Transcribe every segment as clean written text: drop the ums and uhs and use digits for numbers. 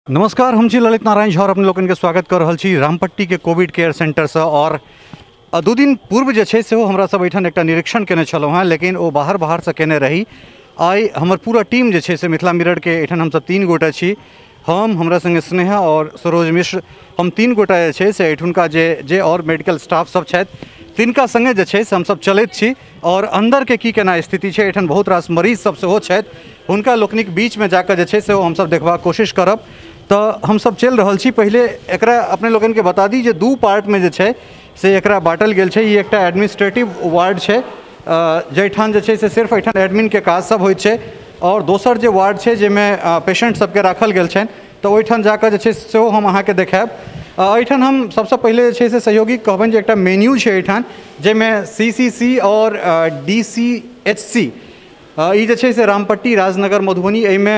नमस्कार, हम छी ललित नारायण झा और अपने लोगन के स्वागत कर रहल छी रामपट्टी के कोविड केयर सेंटर से। और 2 दिन पूर्व जे छे से हमरा सब एठन एकटा निरीक्षण केने छलहुँ हैं, लेकिन वो बाहर से केने रही। आई हमर पूरा टीम जे छे से मिथिला मिरर के एठन हम सब 3 गोटा छी। हम, हमरा संगे स्नेहा और सरोज मिश्र, हम 3 गोटा जे छे से एठुनका जे और मेडिकल स्टाफ सब छथि तिनका संगे जे छे से हम सब चलैत छी। और अंदर के की केना स्थिति छे, एठन बहुत रास मरीज सब सेहो छथि, हुनका लोकनिक बीच में जाकर जे छे से हम सब देखबाक कोशिश करब। तो हम सब चल रहल छी। पहले एकरा अपने लोगन के बता दी जे 2 पार्ट में जे छे से एकरा बांटल गेल छे। ये एकटा एडमिनिस्ट्रेटिव वार्ड छे जैठान जे छे से सिर्फ एठान एडमिन के काज सब होइत छे, और दोसर जे वार्ड छे जेमे पेशेंट सबके राखल गेल छन, तो ओहिठान जाकर जे छे सेहो हम अहाँ के देखाब। एठान हम सबसे पहले जे छे से सहयोगी कहबन जे एकटा मेन्यू छे एठान जेमे सीसीसी और डीसीएचसी ई जे छे से रामपट्टी, राजनगर, मधुबनी एहिमे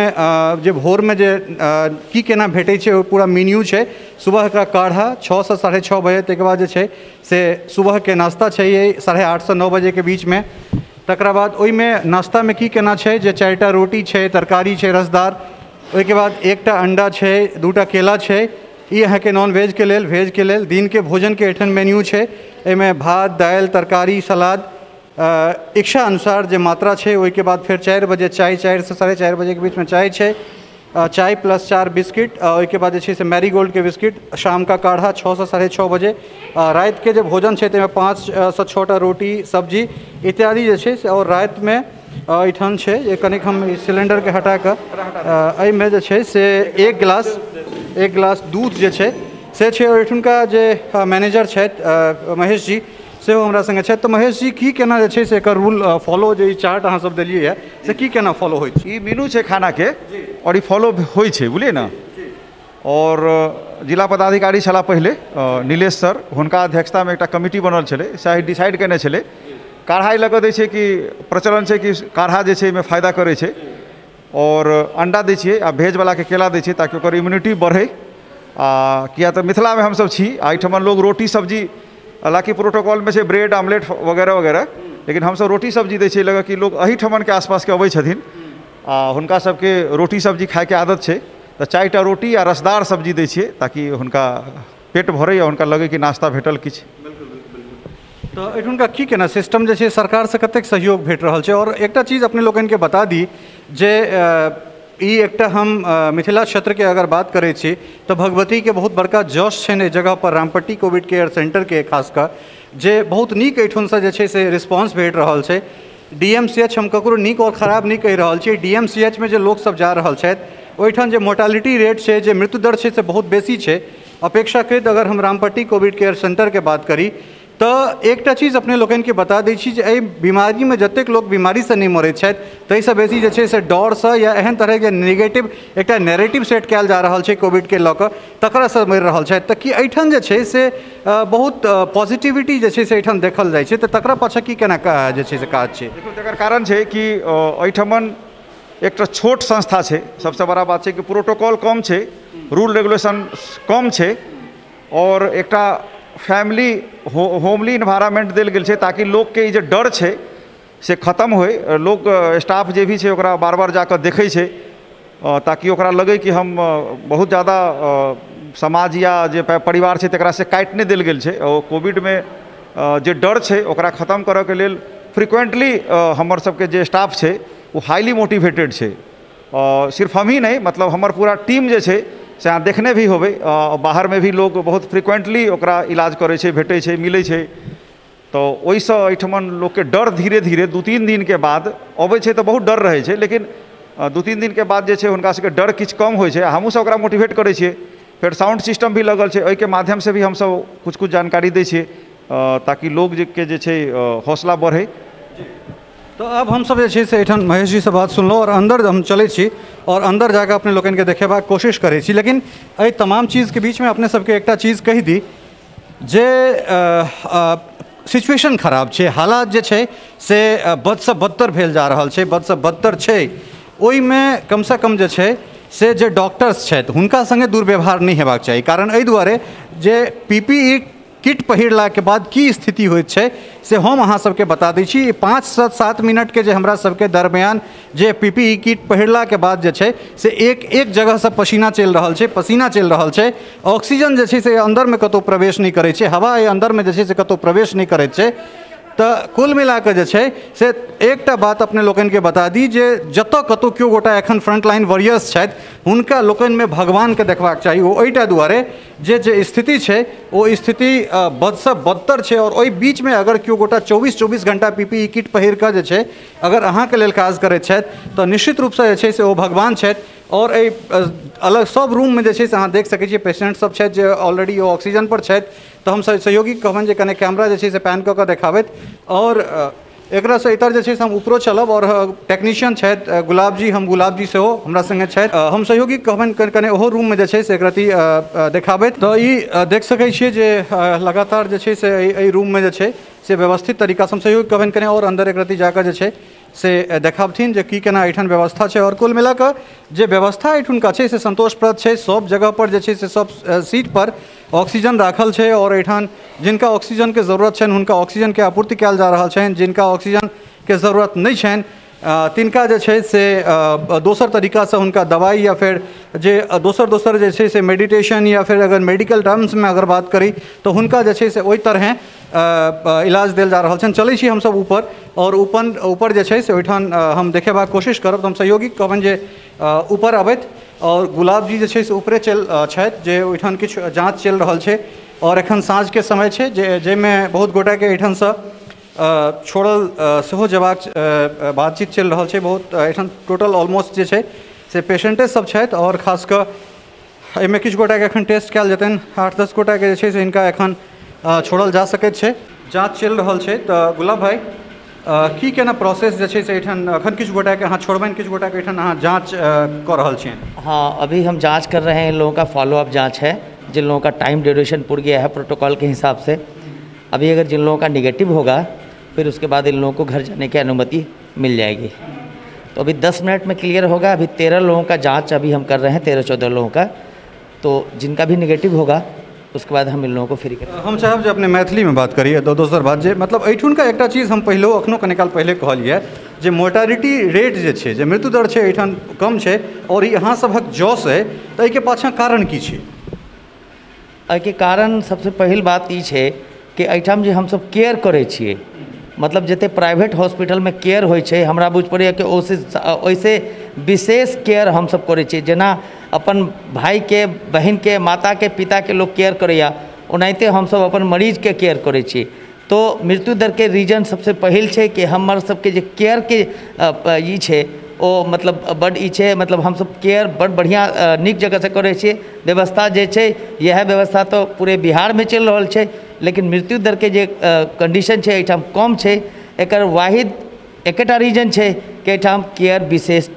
जे भोर में जे की केना भेटै छे ओ पूरा मेन्यू छे। सुबह का काढ़ा 6 से 6:30 बजे, तक बाद जे छे से सुबह के नाश्ता छे ये 8:30 से 9 बजे के बीच में। तकरा बाद ओहि में नाश्ता में की केना छे जे 4टा रोटी छे, तरकारी छे रसदार, ओहिके बाद 1टा अंडा छे, 2टा केला छे। ई अहाँ के नॉन वेज के लेल, वेज के लेल दिन के भोजन के एठन मेन्यू छे। एहिमे भात, दाल, तरकारी, सलाद, इच्छा अनुसार जो मात्रा है। उसके बाद फिर 4 बजे चाय, 4 से 4:30 बजे के बीच में चाय है, चाय प्लस 4 बिस्किट। उसके बाद जो मैरीगोल्ड के बिस्किट, शाम का काढ़ा 6 से 6:30 बजे। रात के जो भोजन है तो 5 से 6टा रोटी, सब्जी इत्यादि जो है। और रात में एठान है कनिक हम सिलेंडर के हटा कर एहिमे जे छै से 1 गिलास दूध जे छै से छै। और एठुनका जे मैनेजर छथि महेश जी से हमरा संगे छथि। तो महेश जी की केना जे छै से एकर रूल फॉलो, जे चार्ट अहाँ सब देलिए है से की केना फॉलो होइत छै? ई मेनू छै खाना के और ई फॉलो होइ छै, बुझलिए ना। और जिला पदाधिकारी छला पहले नीलेश सर, हुनका अध्यक्षता में एक कमिटी बनल छलै, शायद डिसाइड केने छलै। काढ़ा लगा दै छै कि प्रचलन छै कि काढ़ा जे छै में फायदा करे छै, और अंडा दै छियै आ भेज वाला के केला दै छियै ताकि ओकर इम्यूनिटी बढ़े। किया तो मिथिला में हम सब छी, एहिठमन लोग रोटी सब्जी, हालांकि प्रोटोकॉल में से ब्रेड आमलेट वगैरह वगैरह, लेकिन हम सब रोटी सब्जी दै छियै। लगा कि लोग एहिठमन के आसपास के अबै छथिन हुनका सबके रोटी सब्जी खाए के आदत छै, तो 4टा रोटी आ रसदार सब्जी दै छियै ताकि हुनका पेट भरे या हुनका लगे कि नाश्ता भेटल किछ। तो एठुनका की केना सिस्टम जे छै सरकार से कतेक सहयोग भेट रहल छै? और एकटा चीज अपने लोगन के बता दी जे ई एकटा हम मिथिला क्षेत्र के अगर बात करें छी तो भगवती के बहुत बड़का जश छन एहि जगह पर, रामपट्टी कोविड केयर सेंटर के खासकर जे बहुत नीक एठुन से जे छै से रिस्पॉन्स भेट रहल छै। डीएमसीएच हम ककरो नीक और खराब नहीं कहि रहल छी, डीएमसीएच में जे लोग सब जा रहल छथि ओहिठाम जे मोर्टालिटी रेट छै, जे मृत्यु दर छै से बहुत बेसी छै अपेक्षाकृत। अगर हम रामपट्टी कोविड केयर सेंटर के बात करी तो एकटा चीज अपने लोगन के बता दै छी जे एहि बीमारी में जतेक लोग बीमारी से नहीं मरैत छथि ताहिसँ बेसी जे छै से डर से या एहन तरह के नेगेटिव एकटा नैरेटिव सेट कयल जा रहल छै कोविड के लऽ कऽ, तकरा से मरि रहल छथि। तऽ कि एहिठाम जे छै से बहुत पॉजिटिविटी जे छै से एहिठाम देखल जाइ छै, तऽ तकरा पाछा की केना जे छै से काज छै? देखो तकर कारण छै कि एहिठमन एकटा छोट संस्था छै। सबसे बड़ा बात छै कि प्रोटोकॉल कम छै, रूल रेगुलेशन कम छै, और एकटा फैमिली होमली इन्वायरमेंट देल गेल छै ताकि लोग के जे डर छै से खत्म होय। लोग स्टाफ जे भी छै ओकरा बार बार जाकर देखै छै ताकि ओकरा लगे कि हम बहुत ज़्यादा समाज या जे परिवार छै तकरा से काटि नहीं देल गेल छै। और कोविड में जे डर छै ओकरा खत्म करऽ के लेल फ्रिक्वेंटली हमर सबके जे स्टाफ छै वो हाईली मोटिवेटेड छै। सिर्फ हम ही नहीं, मतलब हमर पूरा टीम जे छै से अहाँ देखने भी होबै, बाहर में भी लोग बहुत फ्रिक्वेंटली ओकरा इलाज करे छै, भेटै छै, मिलै छै। तो ओहिसँ एहिठमन लोग के डर धीरे धीरे 2-3 दिन के बाद अबै छै तो बहुत डर रहै छै, लेकिन 2-3 दिन के बाद जे छै हुनका सबके डर किछु कम होइ छै। हमहूँ सब ओकरा मोटिवेट करै छियै। फिर साउंड सिस्टम भी लगल छै, ओहिके माध्यम से भी हम सब कुछ जानकारी दै छियै ताकि लोग के जे छै हौसला बढ़े। तो अब हम सब जे से एठन महेश जी से बात सुनलो और अंदर हम चले छी और अंदर जाकर अपने लोगन के देखेबाक कोशिश करे छी। लेकिन एहि तमाम चीज़ के बीच में अपने सबके एकटा चीज़ कही दी जे सिचुएशन खराब छै, हालात जे छै से बद से बदतर भेल जा रहल छै, बद से बदतर छै। ओहि में कम से कम जे छै से जे डॉक्टर्स छथि हुनका संगे दुर्व्यवहार नहीं हेबाक चाहिए। कारण एहि दुआरे जे पीपीई किट पहिरला के बाद की स्थिति होइत छै से हम अहाँ सबके बता दै छी। 5 से 7 मिनट के जे हमरा सबके दरमियान जे पीपीई किट पहिरला के बाद जे छै से एक जगह से पसीना चलि रहल छै, पसीना चलि रहल छै, ऑक्सीजन जे छै से अंदर में कतौ प्रवेश नहीं करै छै, हवा अंदर में जे छै से कतौ प्रवेश नहीं करैत छै। तो कुल मिला के जे छै से एकटा बात अपने लोकन के बता दी जे जतऽ कतौ केओ गोटा एखन फ्रंटलाइन वॉरियर्स छथि हुनका लोकन में भगवान के देखबाक चाही। ओ एहिटा दुआरे जे स्थिति छै ओ स्थिति बदसँ बदतर छै, और ओहि बीच में अगर केओ गोटा 24 घंटा पीपीई किट पहिर कऽ जे छै अगर अहाँके लेल काज करैत छथि तऽ निश्चित रूपसँ जे छै से ओ भगवान छथि। और एहि अलग सब रूम में जे छै से अहाँ देख सकै छियै पेशेंट सब छथि जे ऑलरेडी ओ ऑक्सीजन पर छथि। तो हम सहयोगी कहबनि जे कने कैमरा जे छै से पैन कऽ देखाबैत, और एकरा से इतर जे छै से हम ऊपरो चलब, और टेक्नीशियन छथि गुलाब जी, हम गुलाब जी सेहो हमरा संगे छथि। हम सहयोगी कहबनि कने ओहो रूम में जे छै से एकरती देखाबैत। तो ई देख सकै छियै जे लगातार जे छै से एहि रूम में जे छै से व्यवस्थित तरीका से हम सहयोगी कहबनि कने और अंदर एकरती जाकर जे छै से देखाबथिन जे की केना एहिठाम व्यवस्था छै। और कुल मिला कऽ जे व्यवस्था एहिठुनका छै से संतोषप्रद छै। सब जगह पर जे छै से सब सीट पर ऑक्सीजन राखल छै, और एहिठाम जिनका ऑक्सीजन के जरूरत छनि हुनका ऑक्सीजन के आपूर्ति कयल जा रहल छनि, जिनका ऑक्सीजन के जरूरत नहीं छनि तिनका जे छै से दोसर तरीका से हुनका दवाई या फिर जे दोसर जे छै से मेडिटेशन या फिर अगर मेडिकल टर्म्स में अगर बात करी तो हुनका जे छै से ओहि तरह इलाज देल जा रहल छनि। चलै छी हमसब ऊपर, और ऊपर जे छै से ओहिठाम हम देखेबाक कोशिश करब। तो हम सहयोगी कहबनि जे ऊपर अबैत, और गुलाब जी जे छै से ऊपरे छथि जे ओहिठाम किछु जाँच चलि रहल छै, और एखन साँझ के समय छै जाहिमे बहुत गोटा के एहिठाम से छोड़ल सेहो जेबाक बातचीत चलि रहल छै। बहुत एहिठाम टोटल ऑलमोस्ट जे छै से पेशेंटे सब छथि, और खास कऽ एहिमे किछु गोटा के एखन टेस्ट कयल जेतनि। 8-10 गोटा के जे छै से हिनका एखन छोड़ल जा सकैत छै, जाँच चलि रहल छै। तऽ गुलाब भाई की केना प्रोसेस जे छै से एहिठाम एखन किछु गोटा के अहाँ छोड़बनि, किछु गोटा के एहिठाम अहाँ जाँच कऽ रहल छियनि? हाँ, अभी हम जांच कर रहे हैं। इन लोगों का फॉलोअप जांच है, जिन लोगों का टाइम ड्यूरेशन पूरा गया है प्रोटोकॉल के हिसाब से। अभी अगर जिन लोगों का निगेटिव होगा फिर उसके बाद इन लोगों को घर जाने की अनुमति मिल जाएगी। तो अभी 10 मिनट में क्लियर होगा। अभी 13 लोगों का जांच अभी हम कर रहे हैं, 13-14 लोगों का। तो जिनका भी निगेटिव होगा उसके बाद हम इन लोगों को फ्री करेंगे। हम चाहब जे अपने मैथिली में बात करिए। दोसर बात जे मतलब एहिठुनका एकटा चीज हम पहिलो अखनो कने काल पहले कहलिए जे मोर्टालिटी रेट जे छै, जे मृत्यु दर छै एहिठाम कम छै, और ई अहाँ सभक जॉस है, तो एहिके पाछाँ कारण की छै? एहिके कारण सबसे पहिल बात ई छै कि एहिठाम जे हमसब केयर करै छियै, मतलब जते प्राइवेट हॉस्पिटल में केयर होइ छै हमरा बुझ पड़ैए कि ओहिसे विशेष केयर हमसब करै छियै। जेना अपन भाई के, बहन के, माता के, पिता के लोग केयर करैया, ओनाहिते हमसब अपन मरीज के केयर करै छियै। तो मृत्यु दर के रीजन सबसे पहिल छै कि हमर सबके जे केयर के ई छै ओ मतलब बड ई छै, मतलब हमसब केयर बड बढ़िया नीक जगह से करै छियै। व्यवस्था जे छै यह व्यवस्था तो पूरे बिहार में चलि रहल छै, लेकिन मृत्यु दर के जे कंडीशन छै एहिठाम कम छै। एकर वाहिद एकेटा रीजन छै कि एहिठाम केयर विशेष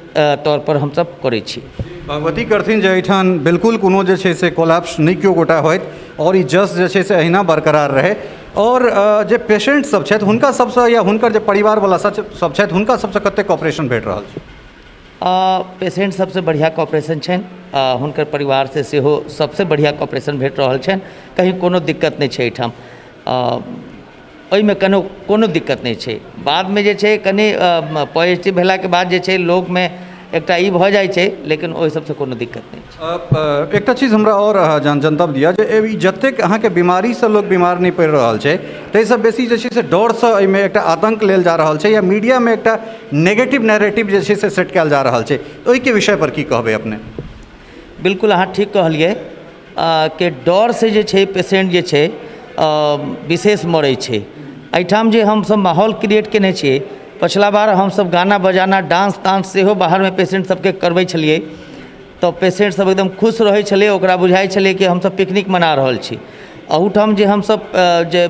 तौर पर हमसब करै छी। भगवती करथिन जे एहिठाम बिल्कुल कोनो जे छै से कोलैप्स नहीं केओ गोटा होइत, और ई जस जे छै से अहिना बरकरार रहे। और जे पेशेंट सब छथि हुनका सबसँ या हुनकर जे परिवारवला सब छथि हुनका सबसँ कतेक कॉपरेशन भेट रहल छै? पेशेंट सबसे बढ़िया कॉपरेशन छनि, हुनकर परिवार से सेहो सबसे बढ़िया कॉपरेशन भेट रहल छनि। कहीं कोनो दिक्कत नहीं छै एहिठाम, ओहिमे कोनो दिक्कत नहीं छै। बाद में जे छै कनि पॉजिटिव भेला के बाद जे छै लोग में एकटा ई भऽ जाइ छै, लेकिन ओहि सबसे कोनो दिक्कत नहीं छै। एकटा चीज हमरा और जनतब दिया जे ई जतेक अहाँके बीमारी से लोग बीमार नहीं पड़ि रहल छै, ताहिसँ बेसी जे छै से डरसँ एहिमे एकटा आतंक लेल जा रहल छै, या मीडिया में एकटा नेगेटिव नैरेटिव जे छै से सेट कयल जा रहल छै। ओहिके विषय पर की कहबै अपने? बिल्कुल अहाँ ठीक कहलिए कि डर से जे छै पेशेंट जे छै विशेष मरै छै। एहिठाम जे हमसब माहौल क्रिएट केने छियै, पछिला बार हमसब गाना बजाना डांस तांस सेहो बाहर में पेशेंट सबके करबै छलिए, तो पेशेंट सब एकदम खुश रहै छलै, ओकरा बुझाइ छलै कि हमसब पिकनिक मना रहल छी। अहूठाम जे हमसब जे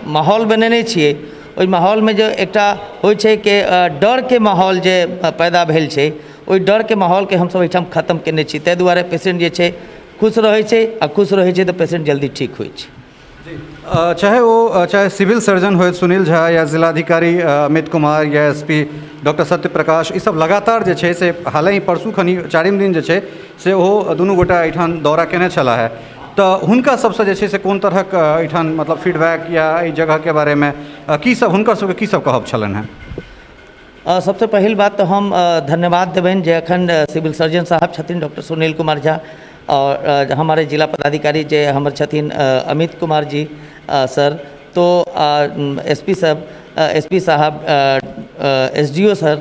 माहौल बनेने छियै, ओहि माहौल में जो एकटा होइ छै कि डर के माहौल जे पैदा भेल छै, ओहि डर के माहौल के हमसब एहिठाम खत्म केने छी। ताहि दुआरे पेशेंट जे छै खुश रहै छै, आ खुश रहै छै तो पेशेंट जल्दी ठीक होइ छै। चाहे सिविल सर्जन हो सुनील झा, या जिलाधिकारी अमित कुमार, या एसपी डॉक्टर सत्यप्रकाश, ई सब लगातार जे छै से हाल ही परसू खनी 4 दिन जे छै से ओहो दुनू गोटा एहिठाम दौरा केने छला है। तो हुनका सबसे जे छै से कोन तरहक एहिठाम मतलब फीडबैक या एहि जगह के बारे में की सब हुनकर सबके की सब कहब छलनि हैं? सबसे पहिल बात तो हम धन्यवाद देबनि जे एखन सिविल सर्जन साहब छथिन डॉक्टर सुनील कुमार झा और हमारे जिला पदाधिकारी जे हमर छथिन अमित कुमार जी सर, तो एसपी साहब, एसडीओ सर,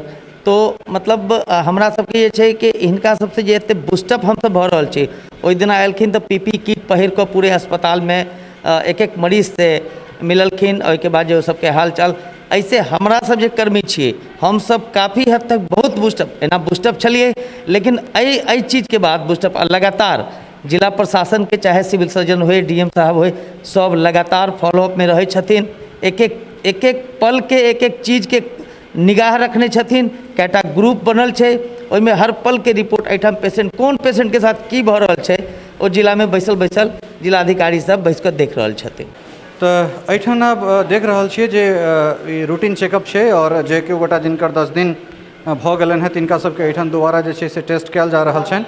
तो मतलब हमरा सबके ये छै कि हिनका सबसे जे एते बूस्टअप हम सब भऽ रहल छी। ओहि दिना एलखिन तऽ पीपी किट पहिर कऽ पूरे अस्पताल में एक एक मरीज से मिललखिन, ओहिके बाद जो सबके हालचाल, ऐसे हमरा सब जे कर्मी छियै हम सब काफ़ी हद तक बहुत बूस्टअप एना बूस्टअप छलिए, लेकिन एहि चीज़ के बाद बूस्टअप लगातार जिला प्रशासन के चाहे सिविल सर्जन होए, डीएम साहब होए, सब लगातार फॉलोअप में रहै छथिन। एक एक पल के एक एक चीज़ के निगाह रखने छथिन। कैटा ग्रुप बनल छै, ओहिमे हर पल के रिपोर्ट एहिठाम पेशेंट कोन पेशेंट के साथ की भऽ रहल छै ओ जिला में बैसल जिलाधिकारी सब बैस कऽ देख रहल छथिन। तो एहिठाम आब देख रहल छियै जे ई रूटीन चेकअप छै और जे केओ गोटा जिनकर 10 दिन भऽ गेलनि हैं तिनका सबके एहिठाम दोबारा जे छै से टेस्ट कयल जा रहल छनि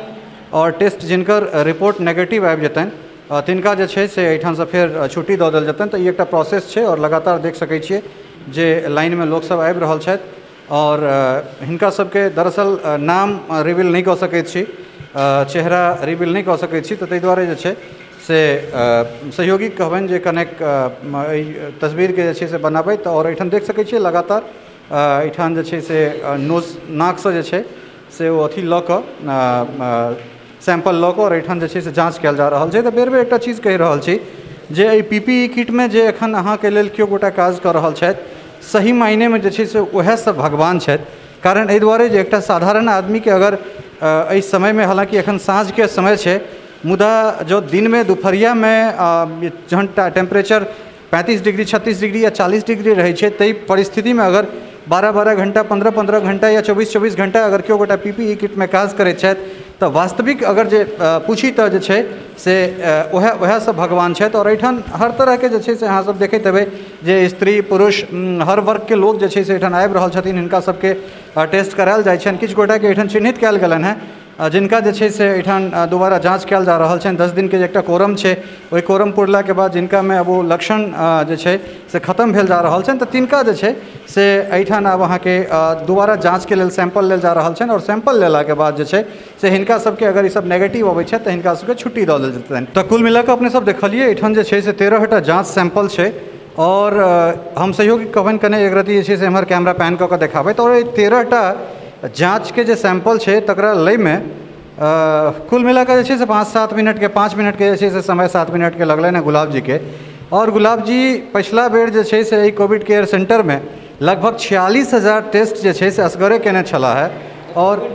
और टेस्ट जिनकर रिपोर्ट नेगेटिव आबि जेतनि तिनका जे छै से एहिठाम से फेर छुट्टी दऽ देल जेतनि। तऽ ई एकटा प्रोसेस छै और लगातार देख सकै छियै जे लाइन में लोक सब आबि रहल छथि और हिनका सबके दरअसल नाम रिवील नहीं कऽ सकैत छी, चेहरा रिवील नहीं कऽ सकैत छी, तऽ ताहि दुआरे जे छै से सहयोगी कहबनि जे कनेक तस्वीर के जे छै से बनाबैत और एहिठाम देख सकै छियै लगातार एहिठाम जे छै से नोज नाक से जे छै से ओ अथी लऽ कऽ सैंपल लऽ कऽ और एहिठाम जे छै से जाँच कयल जा रहल छै। तऽ बेर बेर एकटा चीज कहि रहल छी जे एहि पीपीई किट में जे एखन अहाँके लेल केओ गोटा काज कऽ रहल छथि सही मायने में जे छै से उएह सब भगवान छथि। कारण एहि दुआरे जे एकटा साधारण आदमी के अगर एहि समय में, हालांकि एखन साँझ के समय छै, मुदा जो दिन में दोपहरिया में जहन टेम्परेचर 35 डिग्री 36 डिग्री या 40 डिग्री रहे छै, ताहि परिस्थिति में अगर 12-12 घंटा 15-15 घंटा या 24-24 घंटा अगर केओ गोटा पीपीई किट में काज करैत छथि तऽ वास्तविक अगर जे पूछी तऽ जे छै से वएह सब भगवान छथि। और एहिठाम हर तरह के जे छै से अहाँ सब देखैत हेबै जे स्त्री पुरुष हर वर्ग के लोक जे छै से एहिठाम आबि रहल छथिन, हिनका सबके टेस्ट करायल जाइ छनि। किछु गोटा के एहिठाम चिन्हित कयल गेलनि हैं जिनका जे छै से एहिठाम दोबारा जाँच कयल जा रहल छनि। 10 दिन के जे एकटा कोरम छै, ओहि कोरम पुरला के बाद जिनका में अब ओ लक्षण जे छै से खत्म भेल जा रहल छनि, तऽ तिनका जे छै से एहिठाम आब अहाँके दोबारा जाँच के लेल सैंपल लेल जा रहल छनि और सैंपल लेला के बाद जे छै से हिनका सबके अगर ई सब नेगेटिव अबै छै तऽ हिनका सबके छुट्टी दऽ देल जेतनि। तऽ कुल मिला कऽ अपने सब देखलिए एहिठाम जे छै से 13टा जाँच सैंपल छै और हम सहयोगी कहबनि कने एक रति जे छै से एम्हर कैमरा पैन कऽ के देखाबै तऽ 13टा जाँच के जे सैंपल छै तकरा लय में कुल मिला के जे छै से 5 मिनट के जे छै से समय 7 मिनट के लगलनि हैं गुलाब जी के। और गुलाब जी पिछला बेर जे छै से कोविड केयर सेंटर में लगभग 46,000 टेस्ट जे छै से असगरे केने छला है और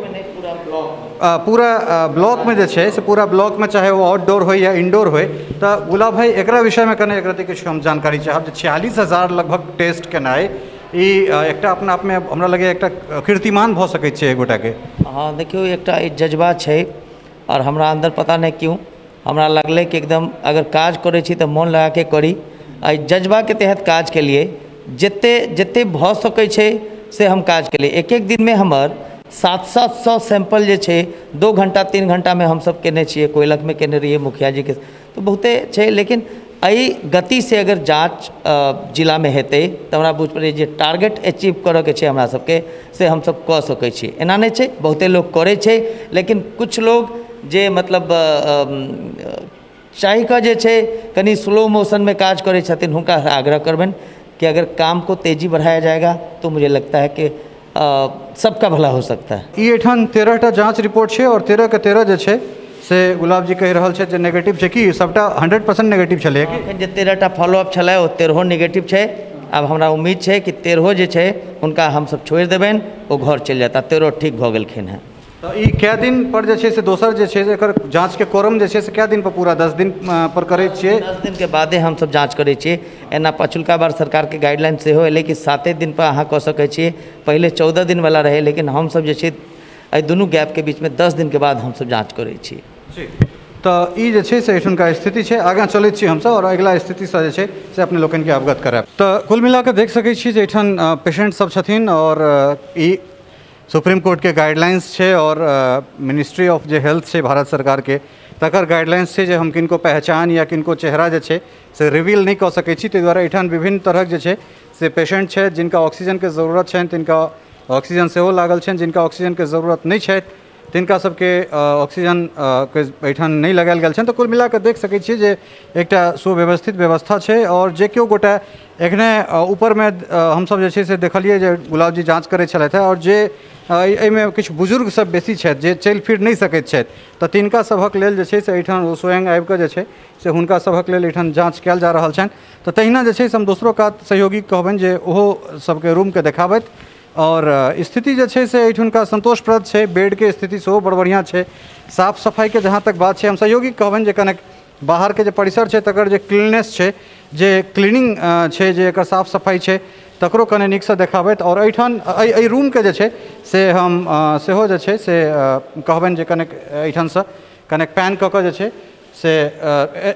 पूरा ब्लॉक में जे छै से पूरा ब्लॉक में चाहे वो आउटडोर हो या इंडोर हो। तो गुलाब भाई एकरा विषय में कने एक रति किछु हम जानकारी चाहब जे 46,000 लगभग टेस्ट केनाइ ई एकटा अपना आप में हमरा लगे एकटा कीर्तिमान भऽ सकैत छै एगोटा के। हाँ देखियो एकटा ई जज्बा छै और हमरा अंदर पता नहीं क्यों हमरा लगले कि एकदम अगर काज करै छी तऽ मन लगा के करी। एहि जज्बा के तहत काज के लिए जते भऽ सकै छै से हम काज के लिए एक एक दिन में हमर 700 सैंपल जे छै 2 घंटा 3 घंटा में हम सब केने छियै। कोयलक में केने रहिए मुखिया जी के, तो बहुते छै। लेकिन एहि गति से अगर जाँच जिला में हेतै तऽ हमरा बुझ पड़ै जे टारगेट अचीव करऽ के छै हमरा सबके से हम सब कऽ सकै छी। एना नहीं छै, बहुते लोग करे छै, लेकिन कुछ लोग जे मतलब चाहि कऽ जे छै कनी स्लो मोशन में काज करै छथिन, हुनका आग्रह करबनि कि अगर काम को तेजी बढ़ाया जाएगा तो मुझे लगता है कि सबका भला हो सकता है। ई एठान 13टा जाँच रिपोर्ट छै और 13 के 13 जे छै से गुलाब जी कहि रहल छै जे नेगेटिव छै कि सबटा 100% नेगेटिव छलै कि जे 13टा फॉलोअप छलै ओ 13 नेगेटिव छै। अब हमरा उम्मीद छै कि 13 जे छै हुनका हम सब छोड़ि देबनि, ओ घर चलि जाता, 13 ठीक भऽ गेलखिन हैं। तो ई कै दिन पर जे छै से दोसर जे छै से एकर जाँच के कोरम जे छै से कै दिन पर पूरा 10 दिन पर करै छियै? 10 दिन के बादे हम सब जाँच करै छियै। एना पछुलका बार सरकार के गाइडलाइन सेहो एलै कि 7 दिन पर अहाँ कऽ सकै छियै, पहिले 14 दिन वाला रहे, लेकिन हम सब जे छै एहि दुनू गैप के बीच में 10 दिन के बाद हम सब जाँच करै छी। तो ई जे छै से एठुनका स्थिति छै। आगाँ चलैत छी हमसब और अगिला स्थिति से जे छै से अपने लोकनि के अवगत करायब। तो कुल मिला के देख सकै छी जे एठन पेशेंट सब छथिन और ई सुप्रीम कोर्ट के गाइडलाइंस छे और मिनिस्ट्री ऑफ जे हेल्थ छे भारत सरकार के तकर गाइडलाइंस छे जे हम किनको पहचान या किनको चेहरा जे छे से रिवील नहीं कऽ सकै छी। ताहि दुआरे एहिठाम विभिन्न तरहक जे छे से पेशेंट छे जिनका ऑक्सीजन के जरूरत छनि, तिनका ऑक्सीजन सेहो लागल छनि, जिनका ऑक्सीजन के जरूरत नहीं छथि तिनका सबके ऑक्सीजन के एहिठाम नहीं लगायल गेल छनि। तऽ कुल मिला कऽ देख सकै छियै जे एकटा सुव्यवस्थित व्यवस्था छै और जे केओ गोटा एखने ऊपरमे हमसब जे छै से देखलियै जे गुलाब जी जाँच करै छलथि हैं और जे एहिमे किछु बुजुर्ग सब बेसी छथि जे चलि फिर नहीं सकैत छथि तऽ तिनका सभक लेल जे छै से एहिठाम ओ स्वयं आबि कऽ जे छै से हुनका सभक लेल एहिठाम जाँच कयल जा रहल छनि। तऽ तहिना जे छै से हम दोसरो कात सहयोगी कहबनि जे ओहो सबके रूमके देखाबथि और स्थिति जे छै से एहिठुनका संतोषप्रद छै, बेड के स्थिति सेहो बड़ बढ़िया छै। साफ सफाई के जहाँ तक बात छै हम सहयोगी कहबनि जे कनेक बाहर के जे परिसर छै तकर जे क्लीननेस छै, जे क्लीनिंग छै, जे एकर साफ सफाई छै तकरो कने नीकसँ देखाबथि। और एहिठाम एहि रूमके जे छै से हम सेहो जे छै से कहबनि जे कनेक एहिठामसँ कनेक पैन कऽ कऽ जे छै से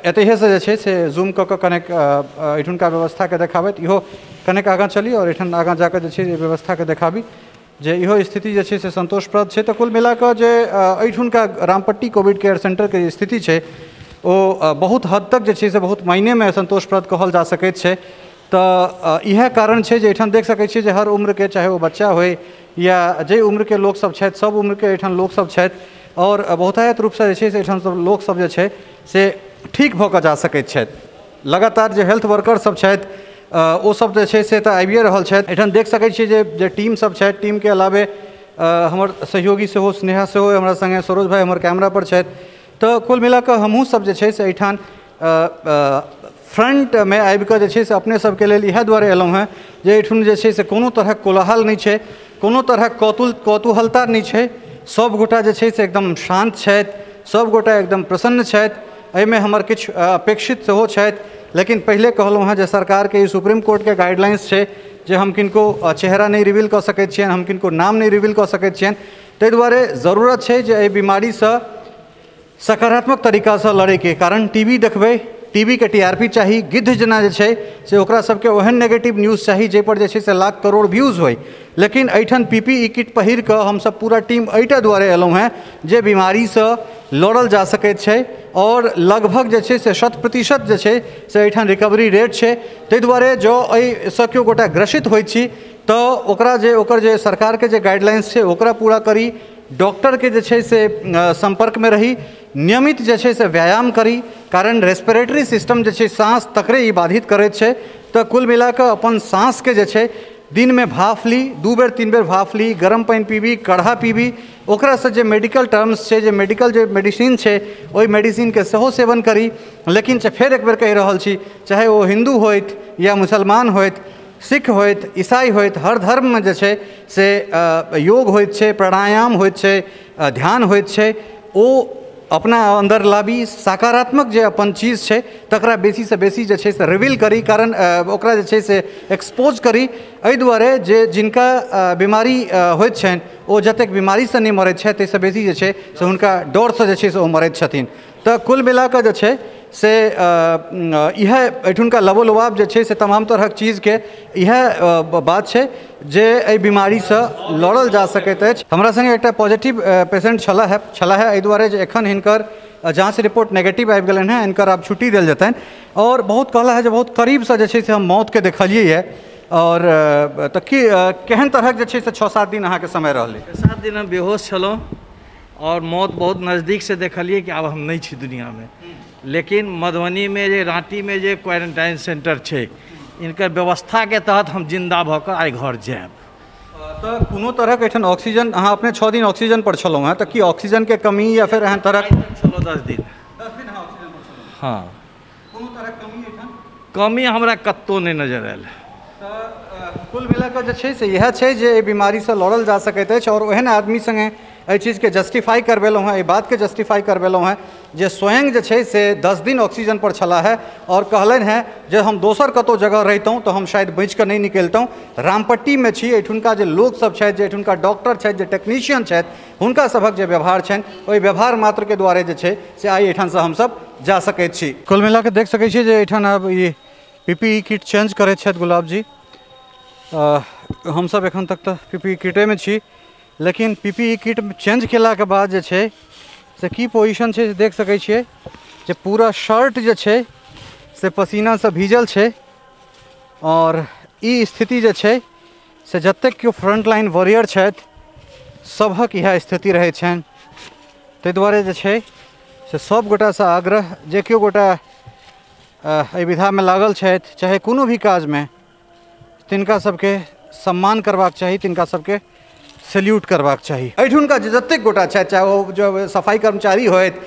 एतहिसँ जे छै से जूम कऽ कऽ कनेक एहिठुनका व्यवस्थाके देखाबथि। इहो कनेक आगाँ चली और एहिठाम आगाँ जाकऽ जे छै व्यवस्थाके देखाबी जे इहो स्थिति जे छै से संतोषप्रद छै। तऽ कुल मिला कऽ जे एहिठुनका रामपट्टी कोविड केयर सेंटरके जे स्थिति छै ओ बहुत हद तक जे छै से बहुत मायनेमे संतोषप्रद कहल जा सकैत छै। तऽ इएह कारण छै जे एहिठाम देख सकै छियै जे हर उम्रके, चाहे वो बच्चा होय या जे उम्रके लोकसभ छथि, सब उम्रके एहिठाम लोकसभ छथि और बहुतायत रूपसँ जे छै से एहिठाम सब लोकसभ जे छै से ठीक भऽ कऽ जा सकैत छथि। लगातार जे हेल्थ वर्कर सब छथि ओ सब जे छै से तऽ आबिए रहल छथि। एहिठाम देख सकै छियै जे टीम सब छथि, टीमके अलावे हमर सहयोगी सेहो स्नेहा सेहो हमरा संगे, सरोज भाई हमर कैमरा पर छथि। तऽ कुल मिला कऽ हमहूँ सब जे छै से एहिठाम फ्रंट में आबि कऽ जे छै से अपने सबके लेल इएह दुआरे एलहुँ हैं जे एहिठाम जे छै से कोनो तरहक कोलाहल नहीं छै, कोनो तरहक कौतूहलता नहीं छै। सब गोटा जे छै से एकदम शांत छथि, सब गोटा एकदम प्रसन्न छथि। एहिमे हमर किछु अपेक्षित सेहो छथि, लेकिन पहिले कहलहुँ हैं जे सरकार के सुप्रीम कोर्ट के गाइडलाइंस छै जे हम किनको चेहरा नहीं रिवील कऽ सकैत छियनि, हम किनको नाम नहीं रिवील कऽ सकैत छियनि। ताहि दुआरे जरूरत छै जे एहि बीमारीसँ सकारात्मक तरीकासँ लड़ैके। कारण टीवी देखबै, टीवी के टीआरपी चाही, गिद्ध जना जे छै से ओकरा सबके ओहन नेगेटिव न्यूज़ चाही जाहिपर जे छै से लाख करोड़ व्यूज़ होय। लेकिन एहिठाम पीपीई किट पहिर कऽ हमसब पूरा टीम एहिटा दुआरे एलहुँ हैं जे बीमारीसँ लड़ल जा सकैत छै और लगभग जे छै से 100% जे छै से एहिठाम रिकवरी रेट छै। ताहि दुआरे जँ एहिसँ केओ गोटा ग्रसित होइत छी तऽ ओकर जे सरकारके जे गाइडलाइंस छै ओकरा पूरा करी, डॉक्टर के जे छै से संपर्क में रही, नियमित जे छै से व्यायाम करी। कारण रेस्पिरेटरी सिस्टम जे छै सांस तकरे ई बाधित करैत छै। तऽ कुल मिला कऽ अपन सांसके जे छै दिन में भाफ ली, 2 बेर 3 बेर भाफ ली, गरम पानि पीबी, काढ़ा पीबी। ओकरासँ जे मेडिकल टर्म्स छै, जे मेडिकल जे मेडिसिन छै ओहि मेडिसिनके सेहो सेवन करी। लेकिन फेर एक बेर कहि रहल छी, चाहे ओ हिंदू होइत या मुसलमान होइत, सिख होइत, ईसाई होइत, हर धर्म में जे छै से योग होइत छै, प्राणायाम होइत छै, ध्यान होइत छै। ओ अपना अंदर लाबी, सकारात्मक जे अपन चीज छै तकरा बेसी से बेसी जे छै से रिवील करी। कारण ओकरा जे छै से एक्सपोज करी। एहि दुआरे जे जिनका बीमारी होइत छनि ओ जतेक बीमारीसँ नहीं मरैत छथि ताहिसँ बेसी जे छै से हुनका डरसँ जे छै से ओ मरैत छथिन। तऽ कुल मिला कऽ जे छै से इएह एहिठुनका लबोलबाब जे छै से तमाम तरहक चीजके इएह बात छै जे एहि बीमारीसँ लड़ल जा सकैत अछि। हमरा संगे एकटा पॉजिटिव पेशेंट छला है एहि दुआरे जे एखन हिनकर जाँच रिपोर्ट नेगेटिव आबि गेलनि हैं, हिनकर आब छुट्टी देल जेतनि। और बहुत कहला है जे बहुत करीबसँ जे छै से हम मौतके देखलियै है। और तऽ केहन तरहक जे छै से 6-7 दिन अहाँके समय रहलै? 7 दिन हम बेहोश छलहुँ और मौत बहुत नज़दीकसँ देखलियै कि आब हम नहीं छी दुनियामे। लेकिन मधुबनी में जे राँटी में जे क्वारंटाइन सेंटर छै इनकर व्यवस्था के तहत हम जिंदा भऽ कऽ आइ घर जायब। तऽ कोनो तरहक एहिठाम ऑक्सीजन, अहाँ अपने 6 दिन ऑक्सीजन पर छलहुँ हैं, तऽ की ऑक्सीजन के कमी या फिर एहन तरहक? 10 दिन अहाँ ऑक्सीजन पर छलहुँ? हाँ। कोनो तरहक कमी एहिठाम? कमी हमरा कतौ नहीं नजर आयल। तऽ कुल मिला कऽ जे छै से इएह छै जे एहि बीमारीसँ लड़ल जा सकैत अछि। और ओहन आदमी संगे एहि चीज़के जस्टिफाई करबेलहुँ हैं, एहि बातके जस्टिफाई करबेलहुँ हैं जे स्वयं जे छै से 10 दिन ऑक्सीजन पर छला है और कहलनि हैं जे हम दोसर कतौ जगह रहितहुँ तऽ हम शायद बचि कऽ नहीं निकलितहुँ। रामपट्टी में छी, एहिठुनका जे लोकसभ छथि, जे एहिठुनका डॉक्टर छथि, जे टेक्नीशियन छथि, हुनका सभक जे व्यवहार छनि ओहि व्यवहार मात्रके दुआरे जे छै से आइ एहिठामसँ हमसभ जा सकैत छी। कुल मिला कऽ देख सकै छियै जे एहिठाम आब ई पीपीई किट चेंज करैत छथि गुलाब जी। हमसभ एखन तक तऽ पीपीई किटेमे छी लेकिन पीपीई किट चेंज केला के बाद जे छै से की पोजीशन छै से देख सकै छियै जे पूरा शर्ट जे छै से पसीना से भीजल छै और ई स्थिति जे छै से जतेक केओ फ्रंटलाइन वॉरियर छथि सभक इएह स्थिति रहै छनि। ताहि दुआरे जे छै से सब गोटासँ आग्रह जे केओ गोटा एहि विधामे लागल छथि चाहे कोनो भी काजमे तिनका सबके सम्मान करबाक चाही, तिनका सबके सैल्यूट करबाक चाही। एहिठुनका जतेक गोटा छथि चाहे ओ जो सफाई कर्मचारी होथि,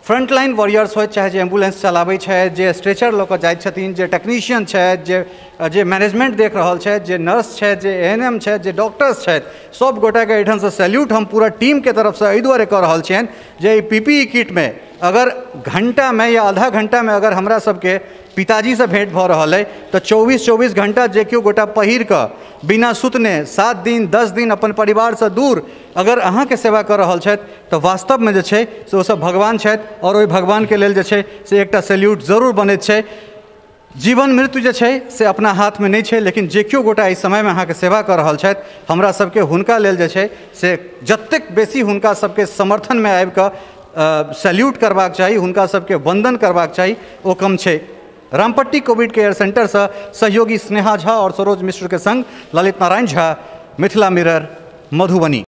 फ्रंटलाइन वॉरियर्स होथि, चाहे जे एम्बुलेंस चलाबै छथि, जे स्ट्रेचर लऽ कऽ जाइत छथिन, जे टेक्नीशियन छथि, जे मैनेजमेंट देख रहल छथि, जे नर्स छथि, जे एएनएम छथि, जे डॉक्टर्स छथि, सब गोटाके एहिठामसँ सैल्यूट हम पूरा टीमके तरफसँ एहि दुआरे कऽ रहल छियनि जे ई पीपीई किटमे अगर घंटा में या आधा घंटा में अगर हमरा सबके पिताजी से भेंट भऽ रहल है तो 24-24 घंटा जे केओ गोटा पहिर कऽ बिना सुतने 7 दिन 10 दिन अपन परिवार से दूर अगर अहाँ के सेवा कर रहल छथि तो वास्तव में जे छै से ओ सब भगवान छथि और ओहि भगवान के लेल जे छै से एकटा सैल्यूट जरूर बनैत छै। जीवन मृत्यु जे छै से अपना हाथ में नहीं छै, लेकिन जे केओ गोटा इस समय में अहाँ के सेवा कर रहल छथि हमरा सबके हुनका लेल जे छै से जतेक बेसी हुनका सबके समर्थन में आबि कऽ सैल्यूट करबाक चाही, हुनका सबके वंदन करबाक चाही, ओ कम छै। रामपट्टी कोविड केयर सेंटर से सहयोगी स्नेहा झा और सरोज मिश्र के संग ललित नारायण झा, मिथिला मिरर, मधुबनी।